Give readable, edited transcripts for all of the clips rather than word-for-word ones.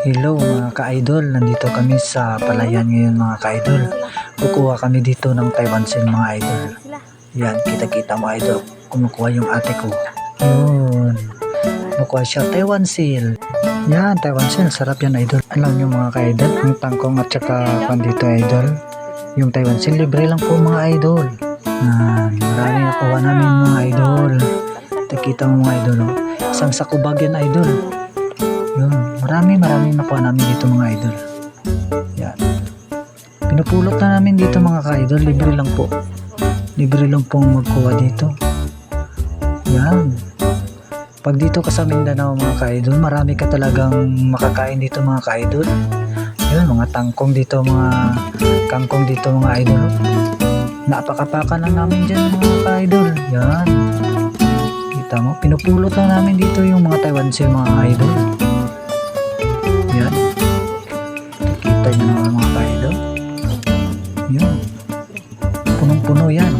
Hello mga ka-idol, nandito kami sa Palayan ngayon mga ka-idol. Kukuha kami dito ng Taiwan Seal mga idol. Yan, kita-kita mo idol, kumukuha yung ate ko. Yun, kumukuha siya Taiwan Seal. Yan, Taiwan Seal, sarap yan idol. Alam nyo mga ka-idol, yung tangkong at saka pandito idol. Yung Taiwan Seal, libre lang po mga idol. Marami nakuha namin mga idol. Kita mo mga idol, oh. Isang sakubag yan idol. Yun, marami nakuha namin dito mga idol. Yan. Pinupulot na namin dito mga ka-idol, libre lang po. Libre lang pong magkuha dito. Yan. Pag dito ka sa Mindanao mga ka-idol, marami ka talagang makakain dito mga ka-idol. Yun, mga tangkong dito, mga kangkong dito mga idol. Napakapaka lang namin dyan mga ka-idol. Yan. Kita mo, pinupulot lang namin dito yung mga Taiwan Seal mga idol. Yan. Kita nyo naman mga ka-idol. Yan. Punong-puno yan.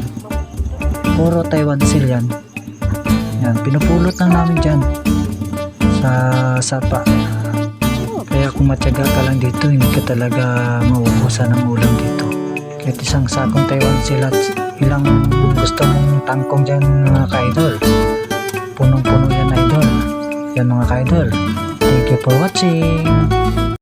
Puro Taiwan Seal yan. Yan. Pinupulot lang namin dyan. Sa sapa. Kaya kung matyaga ka lang dito, hindi ka talaga mauubusan ng ulam dito. Kahit isang sakong Taiwan Seal at ilang gusto mong tangkong dyan mga ka-idol. Punong-puno yan idol. Yan mga ka-idol. Thank you for watching.